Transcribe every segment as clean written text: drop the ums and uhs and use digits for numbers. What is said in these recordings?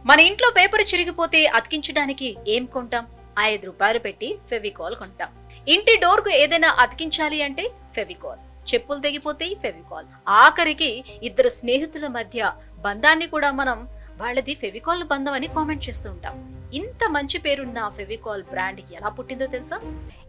మన ఇంట్లో పేపర్ చిరిగిపోతే అతికించడానికి ఏం కొంటాం? 5 రూపాయలు పెట్టి ఫెవికాల్ కొంటాం. ఇంటి డోర్ కు ఏదైనా అతికించాలి అంటే ఫెవికాల్. చెప్పులు తెగిపోతే ఫెవికాల్. ఆఖరికి ఇద్దరు స్నేహితుల మధ్య బంధాన్ని కూడా మనం వాళ్ళది ఫెవికాల్ బంధం అని కామెంట్ చేస్తూ ఉంటాం. ఇంత మంచి పేరున్న ఫెవికాల్ బ్రాండ్ ఎలా పుట్టిందో తెలుసా?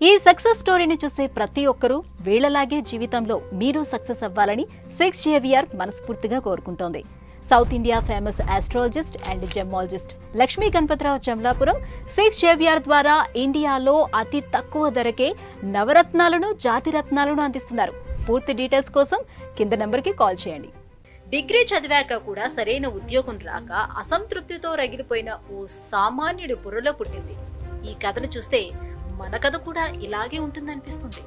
ఈ సక్సెస్ స్టోరీని చూసే ప్రతి ఒక్కరూ వీళ్ళలాగే జీవితంలో మీరు సక్సెస్ అవ్వాలని 6JVR మనస్ఫూర్తిగా కోరుకుంటోంది. South India famous astrologist and gemmologist Lakshmi Ganapathi Rao Jamalapuram 6JVR ద్వారా ఇండియాలో అతి తక్కువ ధరకే నవరత్నాలను, జాతిరత్నాలను అందిస్తున్నారు. పూర్తి డీటెయిల్స్ కోసం కింద నంబర్కి కాల్ చేయండి. డిగ్రీ చదివాక కూడా సరైన ఉద్యోగం రాక అసంతృప్తితో రగిలిపోయిన ఓ సామాన్యుడి బుర్రలో పుట్టింది ఈ కథను చూస్తే మన కథ కూడా ఇలాగే ఉంటుందనిపిస్తుంది.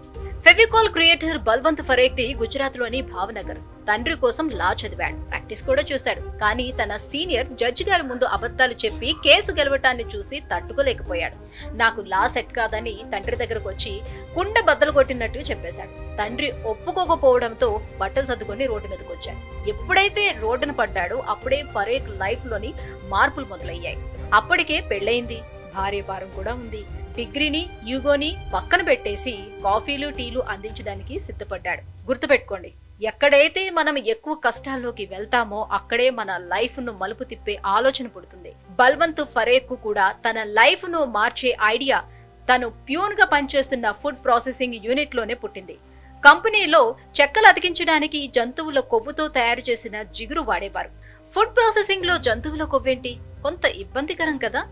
ఫెవికాల్ క్రియేటర్ బల్వంత్ ఫరేక్ది గుజరాత్ లోని భావనగర్. తండ్రి కోసం లా చదివాడు, ప్రాక్టీస్ కూడా చేశాడు. కానీ తన సీనియర్ జడ్జి గారి ముందు అబద్ధాలు చెప్పి కేసు గెలవటాన్ని చూసి తట్టుకోలేకపోయాడు. నాకు లా సెట్ కాదని తండ్రి దగ్గరకు వచ్చి కుండ బద్దలు కొట్టినట్టు చెప్పేశాడు. తండ్రి ఒప్పుకోకపోవడంతో బట్టలు సర్దుకొని రోడ్డు మీదకి వచ్చాడు. ఎప్పుడైతే రోడ్డున పడ్డాడో అప్పుడే ఫరేక్ లైఫ్ లోని మార్పులు మొదలయ్యాయి. అప్పటికే పెళ్లయింది, భార్య భారం కూడా ఉంది. డిగ్రీని, యూగోని పక్కన పెట్టేసి కాఫీలు, టీలు అందించడానికి సిద్ధపడ్డాడు. గుర్తుపెట్టుకోండి, ఎక్కడైతే మనం ఎక్కువ కష్టాల్లోకి వెళ్తామో అక్కడే మన లైఫ్ ను మలుపు తిప్పే ఆలోచన పుడుతుంది. బల్వంత్ ఫరేక్ కు కూడా తన లైఫ్ ను మార్చే ఐడియా తను ప్యూన్ గా పనిచేస్తున్న ఫుడ్ ప్రాసెసింగ్ యూనిట్ లోనే పుట్టింది. కంపెనీలో చెక్కలు అతికించడానికి జంతువుల కొవ్వుతో తయారు చేసిన జిగురు వాడేవారు. ఫుడ్ ప్రాసెసింగ్ లో జంతువుల కొవ్వేంటి? కొంత ఇబ్బందికరం కదా.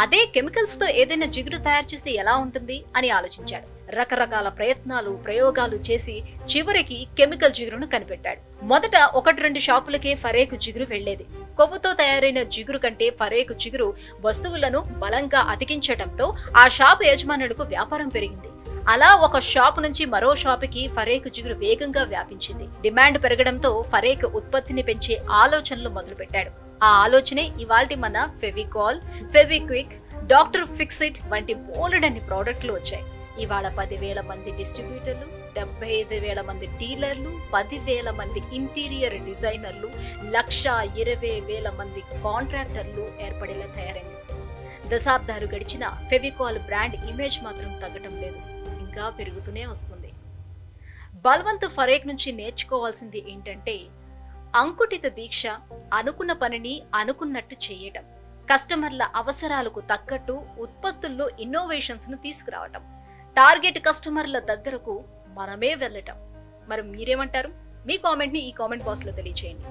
అదే కెమికల్స్ తో ఏదైనా జిగురు తయారు చేస్తే ఎలా ఉంటుంది అని ఆలోచించాడు. రకరకాల ప్రయోగాలు చేసి చివరికి కెమికల్ జిగురును కనిపెట్టాడు. మొదట 1-2 షాపులకే ఫరేక్ జిగురు వెళ్లేది. కొవ్వుతో తయారైన జిగురు కంటే ఫరేక్ జిగురు వస్తువులను బలంగా అతికించడంతో ఆ షాపు యజమానులకు వ్యాపారం పెరిగింది. అలా ఒక షాపు నుంచి మరో షాపుకి ఫరేక్ జిగురు వేగంగా వ్యాపించింది. డిమాండ్ పెరగడంతో ఫరేక్ ఉత్పత్తిని పెంచే ఆలోచనలు మొదలుపెట్టాడు. ఆ ఆలోచనే ఇవాల్టి మన ఫెవికాల్, ఫెవిక్విక్, డాక్టర్ ఫిక్సిట్ వంటి బోలెడన్ని ప్రోడక్ట్లు వచ్చాయి. ఇవాళ 10,000 మంది డిస్ట్రిబ్యూటర్లు, 75,000 మంది డీలర్లు, 10,000 మంది ఇంటీరియర్ డిజైనర్లు, 1,20,000 మంది కాంట్రాక్టర్లు ఏర్పడేలా తయారైంది. దశాబ్దాలు గడిచిన ఫెవికాల్ బ్రాండ్ ఇమేజ్ మాత్రం తగ్గటం లేదు, ఇంకా పెరుగుతూనే వస్తుంది. బల్వంత్ ఫరేక్ నుంచి నేర్చుకోవాల్సింది ఏంటంటే అంకుటిత దీక్ష, అనుకున్న పనిని అనుకున్నట్టు చేయటం, కస్టమర్ల అవసరాలకు తగ్గట్టు ఉత్పత్తుల్లో ఇన్నోవేషన్స్ ను తీసుకురావటం, టార్గెట్ కస్టమర్ల దగ్గరకు మనమే వెళ్ళటం. మరి మీరేమంటారు? మీ కామెంట్ ని ఈ కామెంట్ బాక్స్ లో తెలియజేయండి.